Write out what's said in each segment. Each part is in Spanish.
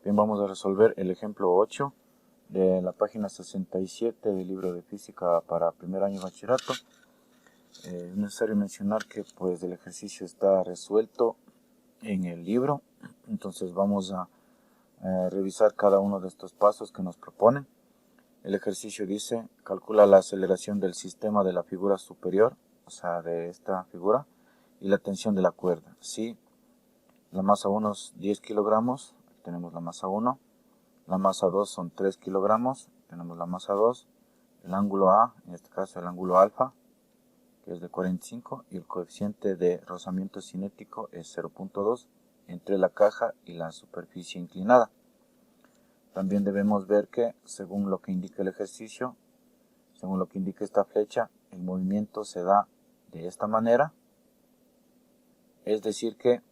Bien, vamos a resolver el ejemplo 8 de la página 67 del libro de física para primer año de bachillerato. Es necesario mencionar que pues el ejercicio está resuelto en el libro, entonces vamos a revisar cada uno de estos pasos que nos proponen. El ejercicio dice: calcula la aceleración del sistema de la figura superior, o sea de esta figura, y la tensión de la cuerda. Si la masa 1 es 10 kilogramos, tenemos la masa 1, la masa 2 son 3 kilogramos, tenemos la masa 2, el ángulo A, en este caso el ángulo alfa, que es de 45, y el coeficiente de rozamiento cinético es 0.2 entre la caja y la superficie inclinada. También debemos ver que, según lo que indica el ejercicio, según lo que indica esta flecha, el movimiento se da de esta manera, es decir que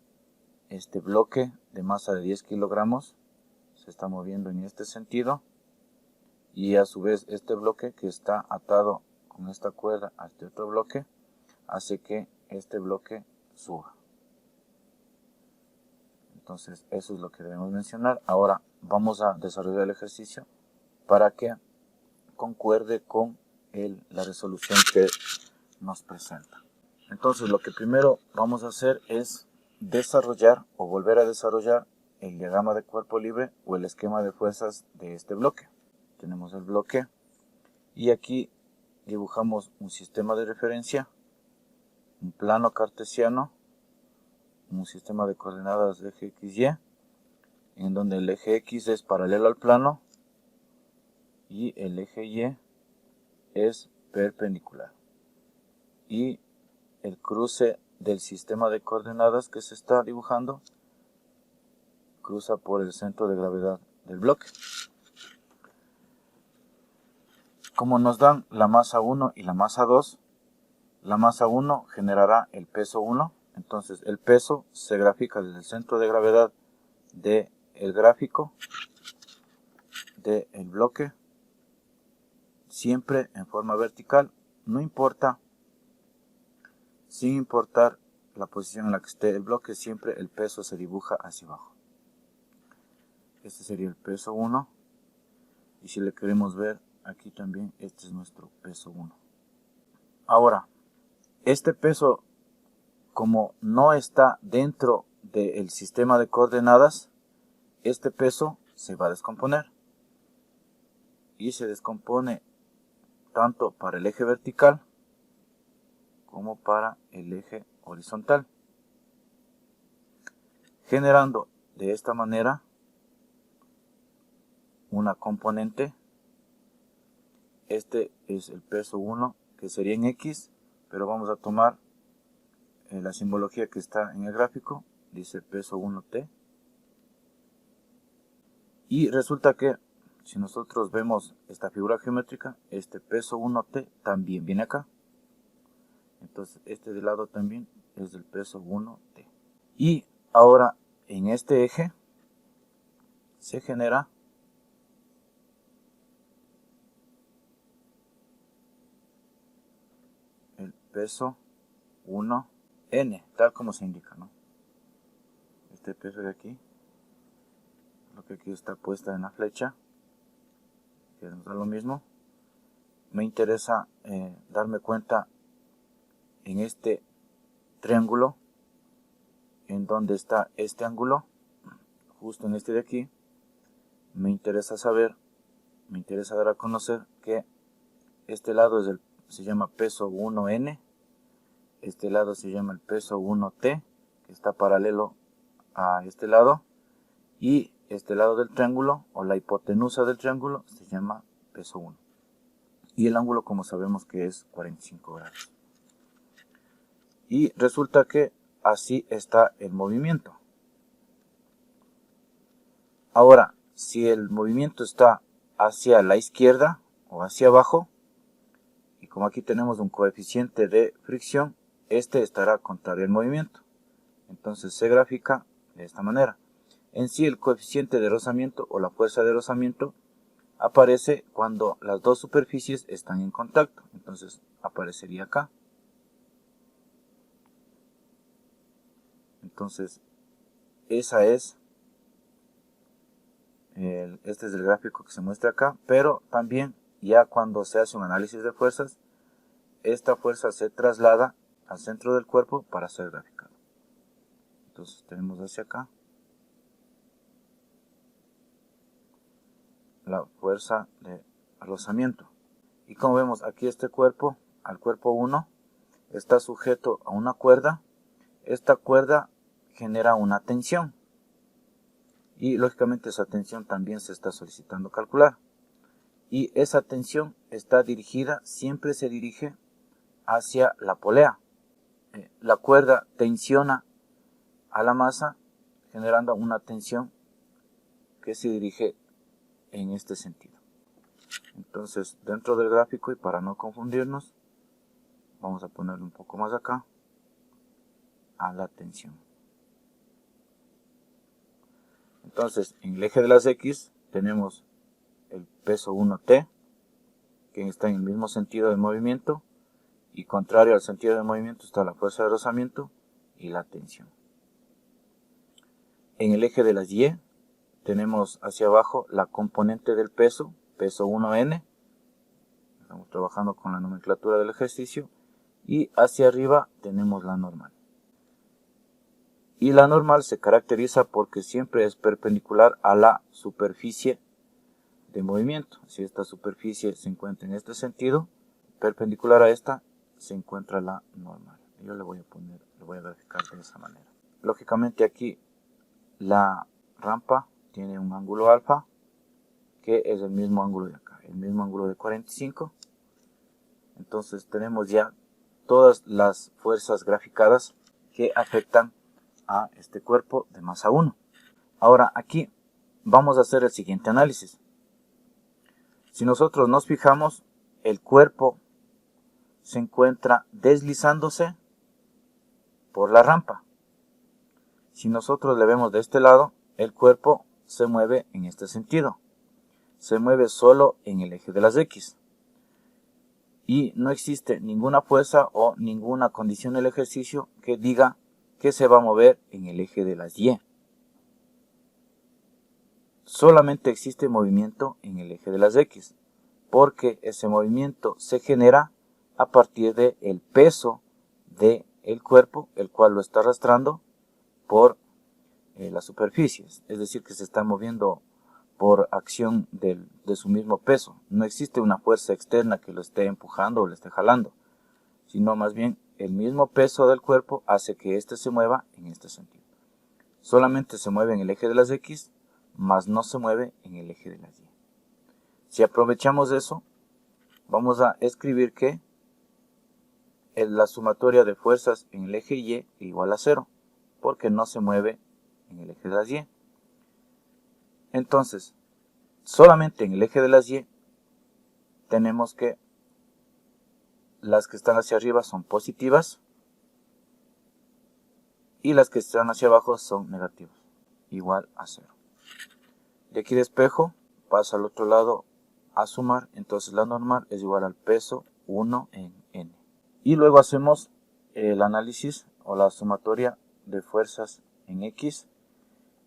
este bloque de masa de 10 kilogramos se está moviendo en este sentido, y a su vez este bloque que está atado con esta cuerda a este otro bloque hace que este bloque suba. Entonces eso es lo que debemos mencionar. Ahora vamos a desarrollar el ejercicio para que concuerde con la resolución que nos presenta. Entonces lo que primero vamos a hacer es desarrollar o volver a desarrollar el diagrama de cuerpo libre o el esquema de fuerzas de este bloque. Tenemos el bloque y aquí dibujamos un sistema de referencia, un plano cartesiano, un sistema de coordenadas de eje XY, en donde el eje X es paralelo al plano y el eje Y es perpendicular. Y el cruce del sistema de coordenadas que se está dibujando cruza por el centro de gravedad del bloque. Como nos dan la masa 1 y la masa 2, la masa 1 generará el peso 1, entonces el peso se grafica desde el centro de gravedad del gráfico del bloque, siempre en forma vertical, no importa, sin importar la posición en la que esté el bloque, siempre el peso se dibuja hacia abajo. Este sería el peso 1, y si le queremos ver aquí también, este es nuestro peso 1. Ahora, este peso, como no está dentro del sistema de coordenadas, este peso se va a descomponer. Y se descompone tanto para el eje vertical como para el eje horizontal, generando de esta manera una componente. Este es el peso 1, que sería en X, pero vamos a tomar la simbología que está en el gráfico, dice peso 1T. Y resulta que si nosotros vemos esta figura geométrica, este peso 1T también viene acá. Entonces este de lado también es del peso 1T. Y ahora en este eje se genera el peso 1N, tal como se indica, ¿no? Este peso de aquí, lo que aquí está puesta en la flecha, que nos da lo mismo. Me interesa darme cuenta en este triángulo, en donde está este ángulo, justo en este de aquí. Me interesa dar a conocer que este lado se llama peso 1N, este lado se llama el peso 1T, que está paralelo a este lado, y este lado del triángulo, o la hipotenusa del triángulo, se llama peso 1. Y el ángulo, como sabemos, que es 45 grados. Y resulta que así está el movimiento. Ahora, si el movimiento está hacia la izquierda o hacia abajo, y como aquí tenemos un coeficiente de fricción, este estará contrario al movimiento. Entonces se grafica de esta manera. En sí, el coeficiente de rozamiento o la fuerza de rozamiento aparece cuando las dos superficies están en contacto. Entonces aparecería acá. Entonces esa es Este es el gráfico que se muestra acá, pero también ya cuando se hace un análisis de fuerzas, esta fuerza se traslada al centro del cuerpo para ser graficado. Entonces tenemos hacia acá la fuerza de rozamiento. Y como vemos aquí este cuerpo, al cuerpo 1, está sujeto a una cuerda. Esta cuerda genera una tensión. Y lógicamente esa tensión también se está solicitando calcular. Y esa tensión está dirigida, siempre se dirige hacia la polea. La cuerda tensiona a la masa generando una tensión que se dirige en este sentido. Entonces, dentro del gráfico, y para no confundirnos, vamos a ponerle un poco más acá a la tensión. Entonces, en el eje de las X tenemos el peso 1T, que está en el mismo sentido de movimiento, y contrario al sentido de movimiento está la fuerza de rozamiento y la tensión. En el eje de las Y tenemos hacia abajo la componente del peso, peso 1N, estamos trabajando con la nomenclatura del ejercicio, y hacia arriba tenemos la normal. Y la normal se caracteriza porque siempre es perpendicular a la superficie de movimiento. Si esta superficie se encuentra en este sentido, perpendicular a esta se encuentra la normal. Yo le voy a graficar de esa manera. Lógicamente aquí la rampa tiene un ángulo alfa, que es el mismo ángulo de acá, el mismo ángulo de 45. Entonces tenemos ya todas las fuerzas graficadas que afectan a este cuerpo de masa 1. Ahora aquí vamos a hacer el siguiente análisis. Si nosotros nos fijamos, el cuerpo se encuentra deslizándose por la rampa. Si nosotros le vemos de este lado, el cuerpo se mueve en este sentido. Se mueve solo en el eje de las X. Y no existe ninguna fuerza o ninguna condición del ejercicio que diga que se va a mover en el eje de las Y. Solamente existe movimiento en el eje de las X, porque ese movimiento se genera a partir del peso del cuerpo, el cual lo está arrastrando por las superficies, es decir, que se está moviendo por acción de su mismo peso. No existe una fuerza externa que lo esté empujando o lo esté jalando, sino más bien el mismo peso del cuerpo hace que éste se mueva en este sentido. Solamente se mueve en el eje de las X, mas no se mueve en el eje de las Y. Si aprovechamos eso, vamos a escribir que la sumatoria de fuerzas en el eje Y es igual a 0, porque no se mueve en el eje de las Y. Entonces, solamente en el eje de las Y tenemos que las que están hacia arriba son positivas y las que están hacia abajo son negativas, igual a 0. De aquí despejo, paso al otro lado a sumar, entonces la normal es igual al peso 1 en N. Y luego hacemos el análisis o la sumatoria de fuerzas en X,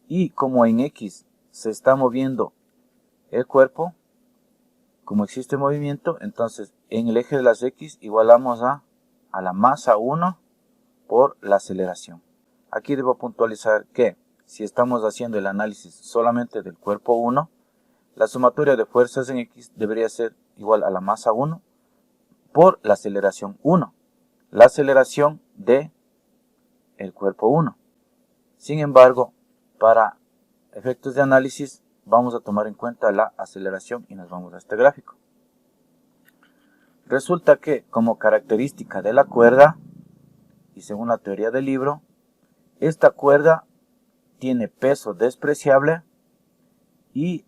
y como en X se está moviendo el cuerpo, como existe movimiento, entonces en el eje de las X igualamos a la masa 1 por la aceleración. Aquí debo puntualizar que si estamos haciendo el análisis solamente del cuerpo 1, la sumatoria de fuerzas en X debería ser igual a la masa 1 por la aceleración 1, la aceleración de el cuerpo 1. Sin embargo, para efectos de análisis vamos a tomar en cuenta la aceleración y nos vamos a este gráfico. Resulta que como característica de la cuerda, y según la teoría del libro, esta cuerda tiene peso despreciable y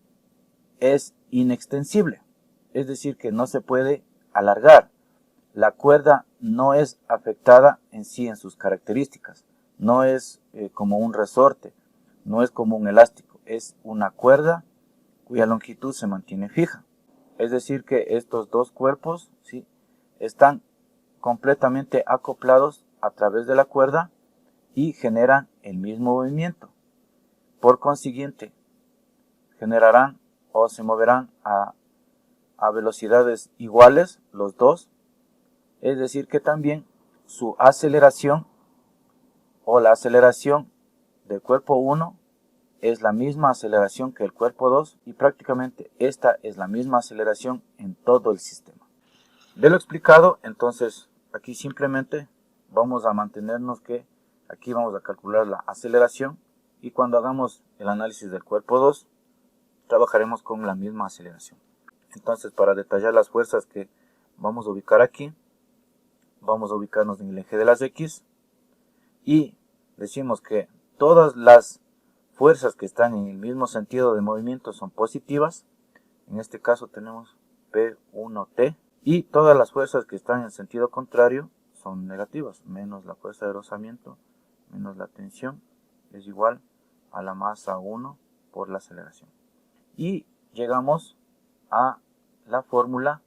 es inextensible, es decir, que no se puede alargar. La cuerda no es afectada en sí en sus características, no es como un resorte, no es como un elástico, es una cuerda cuya longitud se mantiene fija. Es decir, que estos dos cuerpos, ¿sí?, están completamente acoplados a través de la cuerda y generan el mismo movimiento. Por consiguiente, generarán o se moverán a velocidades iguales los dos, es decir que también su aceleración o la aceleración del cuerpo 1 es la misma aceleración que el cuerpo 2 y prácticamente esta es la misma aceleración en todo el sistema. De lo explicado, entonces aquí simplemente vamos a mantenernos que aquí vamos a calcular la aceleración y cuando hagamos el análisis del cuerpo 2 trabajaremos con la misma aceleración. Entonces, para detallar las fuerzas que vamos a ubicar aquí, vamos a ubicarnos en el eje de las X y decimos que todas las fuerzas que están en el mismo sentido de movimiento son positivas. En este caso tenemos P1T y todas las fuerzas que están en sentido contrario son negativas, menos la fuerza de rozamiento menos la tensión es igual a la masa 1 por la aceleración. Y llegamos a la fórmula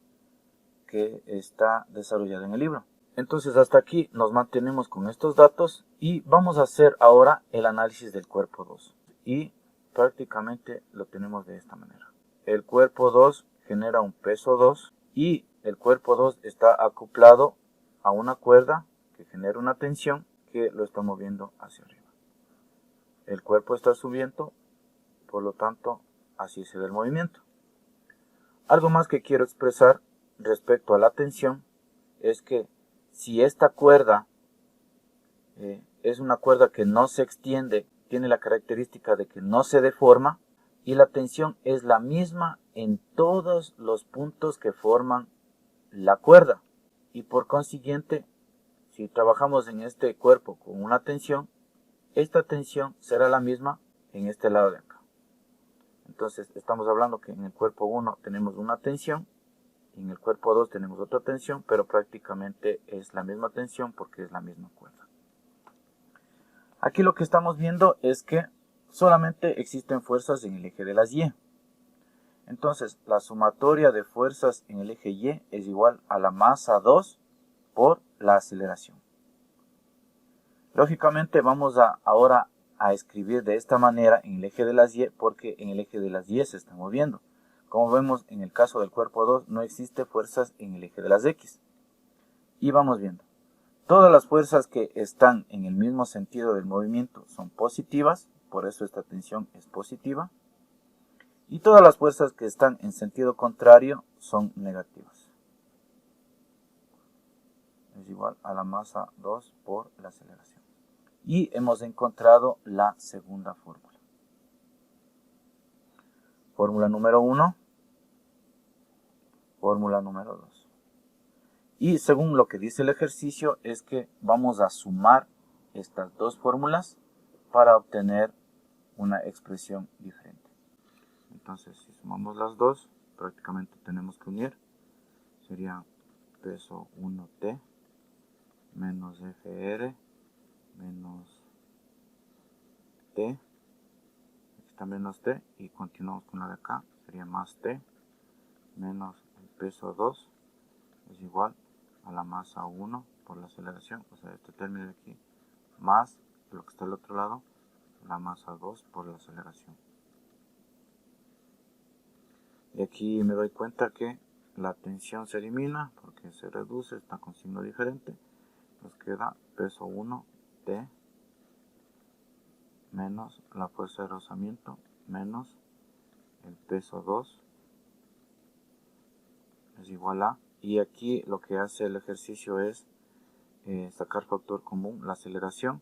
que está desarrollada en el libro. Entonces hasta aquí nos mantenemos con estos datos y vamos a hacer ahora el análisis del cuerpo 2. Y prácticamente lo tenemos de esta manera. El cuerpo 2 genera un peso 2 y el cuerpo 2 está acoplado a una cuerda que genera una tensión que lo está moviendo hacia arriba. El cuerpo está subiendo, por lo tanto así se da el movimiento. Algo más que quiero expresar respecto a la tensión es que si esta cuerda es una cuerda que no se extiende, tiene la característica de que no se deforma y la tensión es la misma en todos los puntos que forman la cuerda y por consiguiente si trabajamos en este cuerpo con una tensión, esta tensión será la misma en este lado de acá. Entonces estamos hablando que en el cuerpo 1 tenemos una tensión y en el cuerpo 2 tenemos otra tensión, pero prácticamente es la misma tensión porque es la misma cuerda. Aquí lo que estamos viendo es que solamente existen fuerzas en el eje de las Y. Entonces la sumatoria de fuerzas en el eje Y es igual a la masa 2 por la aceleración. Lógicamente vamos ahora a escribir de esta manera en el eje de las Y porque en el eje de las Y se está moviendo. Como vemos en el caso del cuerpo 2 no existe fuerzas en el eje de las X. Y vamos viendo. Todas las fuerzas que están en el mismo sentido del movimiento son positivas, por eso esta tensión es positiva. Y todas las fuerzas que están en sentido contrario son negativas. Es igual a la masa 2 por la aceleración. Y hemos encontrado la segunda fórmula. Fórmula número 1, fórmula número 2. Y según lo que dice el ejercicio es que vamos a sumar estas dos fórmulas para obtener una expresión diferente. Entonces si sumamos las dos, prácticamente tenemos que unir. Sería peso 1T menos FR menos T. Aquí está menos T y continuamos con la de acá. Sería más T menos el peso 2 es igual a la masa 1 por la aceleración, o sea, este término de aquí, más lo que está al otro lado, la masa 2 por la aceleración. Y aquí me doy cuenta que la tensión se elimina porque se reduce, está con signo diferente. Nos queda peso 1 T menos la fuerza de rozamiento menos el peso 2 es igual a, y aquí lo que hace el ejercicio es sacar factor común la aceleración.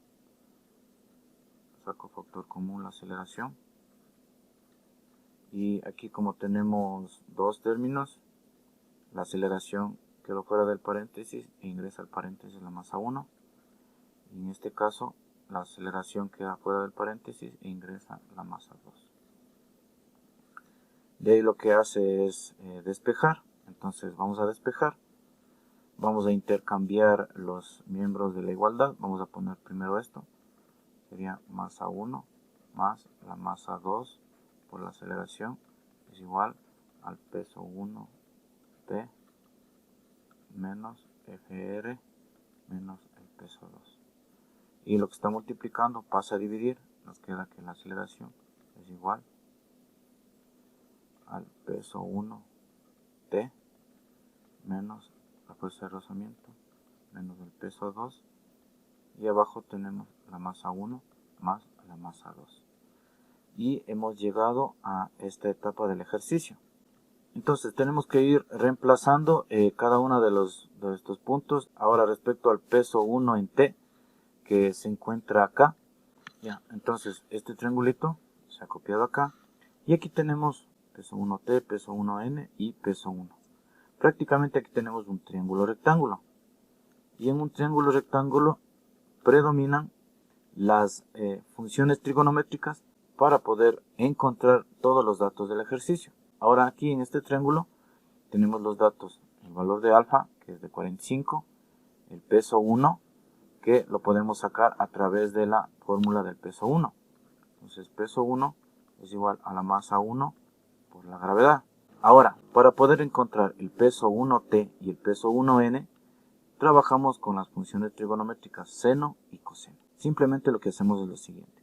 Saco factor común la aceleración. Y aquí como tenemos dos términos, la aceleración quedó fuera del paréntesis e ingresa al paréntesis la masa 1. Y en este caso la aceleración queda fuera del paréntesis e ingresa la masa 2. De ahí lo que hace es despejar. Entonces vamos a despejar. Vamos a intercambiar los miembros de la igualdad. Vamos a poner primero esto. Sería masa 1 más la masa 2 por la aceleración es igual al peso 1 T menos FR menos el peso 2. Y lo que está multiplicando pasa a dividir. Nos queda que la aceleración es igual al peso 1t menos la fuerza de rozamiento menos el peso 2, y abajo tenemos la masa 1 más la masa 2. Y hemos llegado a esta etapa del ejercicio. Entonces tenemos que ir reemplazando cada uno de estos puntos. Ahora respecto al peso 1 en t, que se encuentra acá, ya, entonces este triangulito se ha copiado acá, y aquí tenemos peso 1t, peso 1n y peso 1. Prácticamente aquí tenemos un triángulo rectángulo, y en un triángulo rectángulo predominan las funciones trigonométricas para poder encontrar todos los datos del ejercicio. Ahora aquí en este triángulo tenemos los datos, el valor de alfa, que es de 45, el peso 1, que lo podemos sacar a través de la fórmula del peso 1. Entonces peso 1 es igual a la masa 1 por la gravedad. Ahora, para poder encontrar el peso 1t y el peso 1n, trabajamos con las funciones trigonométricas seno y coseno. Simplemente lo que hacemos es lo siguiente.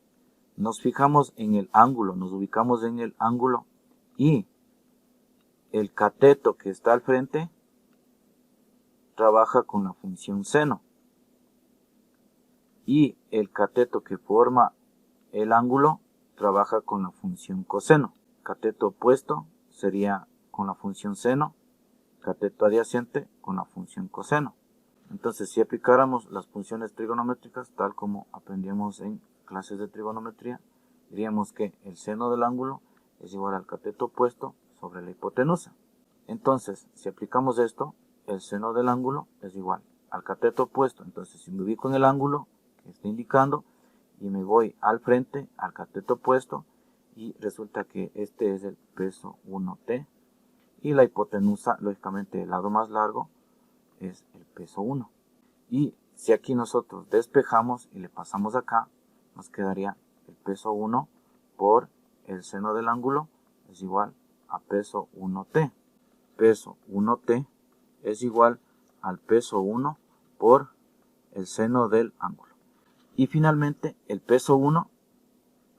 Nos fijamos en el ángulo, nos ubicamos en el ángulo, y el cateto que está al frente trabaja con la función seno. Y el cateto que forma el ángulo trabaja con la función coseno. Cateto opuesto sería con la función seno, cateto adyacente con la función coseno. Entonces, si aplicáramos las funciones trigonométricas tal como aprendíamos en clases de trigonometría, diríamos que el seno del ángulo es igual al cateto opuesto sobre la hipotenusa. Entonces, si aplicamos esto, el seno del ángulo es igual al cateto opuesto. Entonces, si me ubico en el ángulo que está indicando y me voy al frente, al cateto opuesto, y resulta que este es el peso 1t, y la hipotenusa, lógicamente el lado más largo, es el peso 1. Y si aquí nosotros despejamos y le pasamos acá, nos quedaría el peso 1 por el seno del ángulo es igual a peso 1t. Peso 1t es igual al peso 1 por el seno del ángulo. Y finalmente el peso 1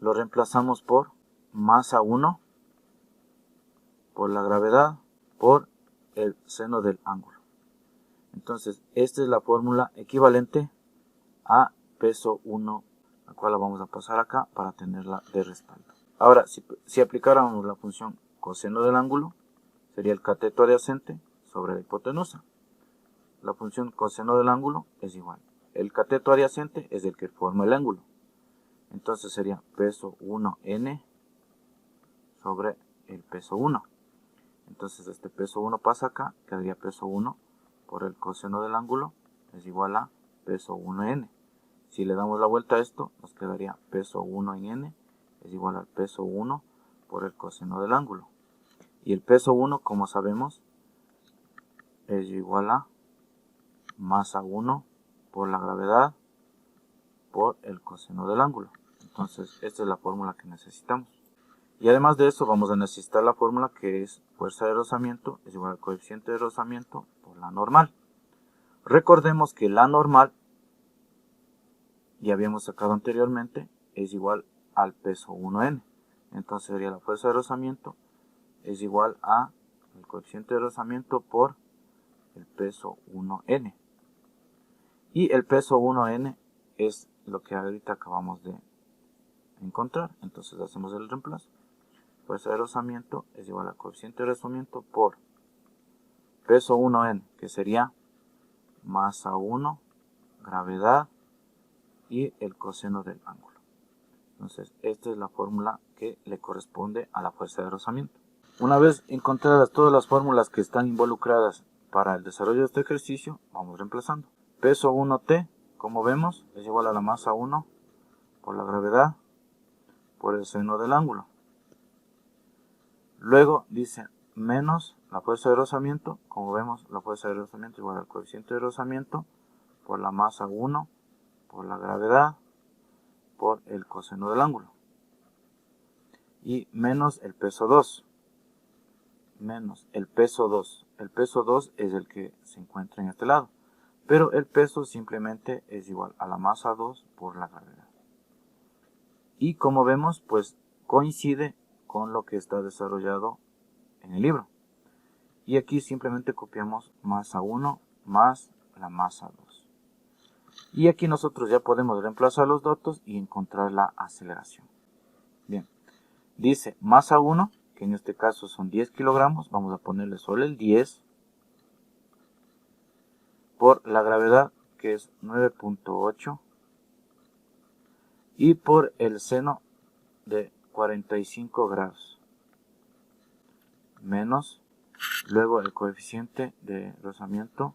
lo reemplazamos por masa 1 por la gravedad por el seno del ángulo. Entonces, esta es la fórmula equivalente a peso 1, la cual la vamos a pasar acá para tenerla de respaldo. Ahora, si aplicáramos la función coseno del ángulo, sería el cateto adyacente sobre la hipotenusa. La función coseno del ángulo es igual. El cateto adyacente es el que forma el ángulo. Entonces sería peso 1n sobre el peso 1. Entonces este peso 1 pasa acá, quedaría peso 1 por el coseno del ángulo es igual a peso 1n. Si le damos la vuelta a esto, nos quedaría peso 1 en n es igual al peso 1 por el coseno del ángulo. Y el peso 1, como sabemos, es igual a masa 1 por la gravedad por el coseno del ángulo. Entonces, esta es la fórmula que necesitamos. Y además de eso, vamos a necesitar la fórmula que es fuerza de rozamiento es igual al coeficiente de rozamiento por la normal. Recordemos que la normal, ya habíamos sacado anteriormente, es igual al peso 1n. Entonces sería la fuerza de rozamiento es igual a el coeficiente de rozamiento por el peso 1n. Y el peso 1n es lo que ahorita acabamos de encontrar. Entonces hacemos el reemplazo. Fuerza de rozamiento es igual al coeficiente de rozamiento por peso 1n, que sería masa 1, gravedad y el coseno del ángulo. Entonces, esta es la fórmula que le corresponde a la fuerza de rozamiento. Una vez encontradas todas las fórmulas que están involucradas para el desarrollo de este ejercicio, vamos reemplazando. Peso 1t, como vemos, es igual a la masa 1 por la gravedad por el seno del ángulo. Luego dice menos la fuerza de rozamiento, como vemos la fuerza de rozamiento es igual al coeficiente de rozamiento por la masa 1 por la gravedad por el coseno del ángulo. Y menos el peso 2. Menos el peso 2. El peso 2 es el que se encuentra en este lado. Pero el peso simplemente es igual a la masa 2 por la gravedad. Y como vemos, pues coincide con lo que está desarrollado en el libro. Y aquí simplemente copiamos masa 1 más la masa 2. Y aquí nosotros ya podemos reemplazar los datos y encontrar la aceleración. Bien, dice masa 1, que en este caso son 10 kilogramos, vamos a ponerle solo el 10, por la gravedad, que es 9.8, y por el seno de 45 grados, menos, luego el coeficiente de rozamiento,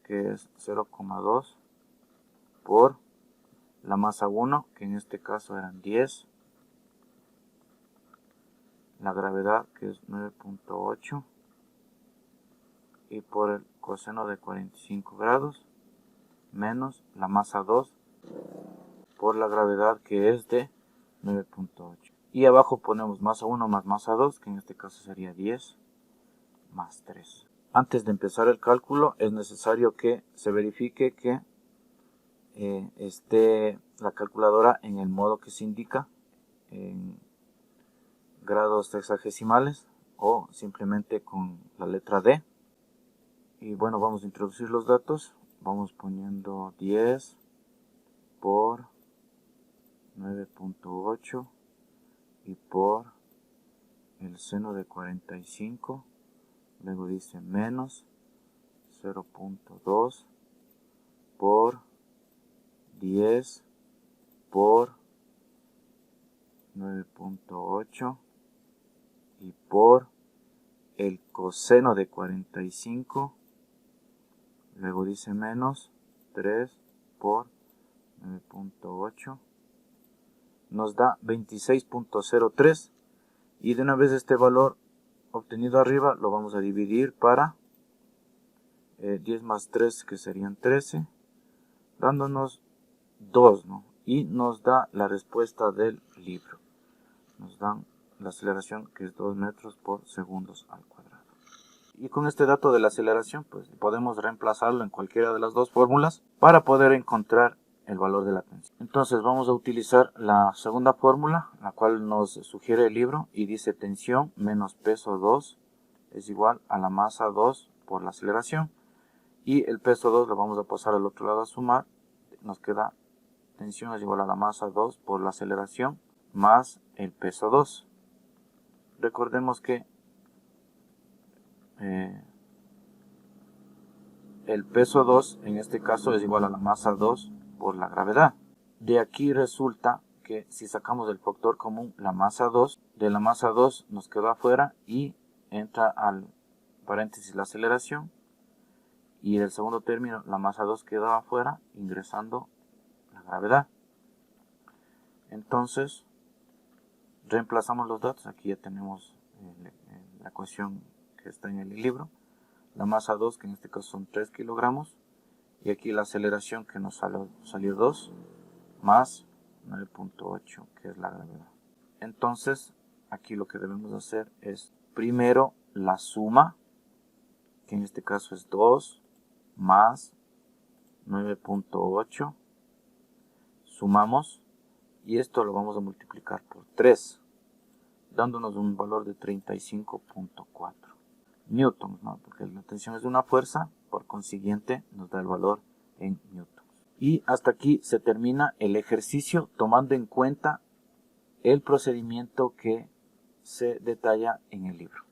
que es 0,2, por la masa 1, que en este caso eran 10, la gravedad, que es 9.8, y por el coseno de 45 grados, menos la masa 2, por la gravedad, que es de 9.8. Y abajo ponemos masa 1 más masa 2, que en este caso sería 10 más 3. Antes de empezar el cálculo es necesario que se verifique que esté la calculadora en el modo que se indica, en grados hexagesimales o simplemente con la letra D. Y bueno, vamos a introducir los datos. Vamos poniendo 10 por 9.8 y por el seno de 45. Luego dice menos 0.2 por 10 por 9.8 y por el coseno de 45. Luego dice menos 3 por 9.8. Nos da 26.03. Y de una vez este valor obtenido arriba lo vamos a dividir para 10 más 3, que serían 13, dándonos 2, ¿no? Y nos da la respuesta del libro. Nos dan la aceleración, que es 2 metros por segundos al cuadrado. Y con este dato de la aceleración, pues podemos reemplazarlo en cualquiera de las dos fórmulas para poder encontrar el valor de la tensión. Entonces vamos a utilizar la segunda fórmula, la cual nos sugiere el libro, y dice tensión menos peso 2 es igual a la masa 2 por la aceleración. Y el peso 2 lo vamos a pasar al otro lado a sumar. Nos queda tensión es igual a la masa 2 por la aceleración más el peso 2. Recordemos que el peso 2 en este caso es igual a la masa 2 por la gravedad. De aquí resulta que si sacamos del factor común la masa 2, de la masa 2 nos quedó afuera y entra al paréntesis la aceleración, y del segundo término la masa 2 quedó afuera ingresando la gravedad. Entonces reemplazamos los datos. Aquí ya tenemos la ecuación que está en el libro. La masa 2, que en este caso son 3 kilogramos, y aquí la aceleración, que nos salió 2, más 9.8, que es la gravedad. Entonces aquí lo que debemos hacer es primero la suma, que en este caso es 2 más 9.8, sumamos, y esto lo vamos a multiplicar por 3, dándonos un valor de 35.4 newtons, ¿no? Porque la tensión es de una fuerza, por consiguiente nos da el valor en newtons. Y hasta aquí se termina el ejercicio, tomando en cuenta el procedimiento que se detalla en el libro.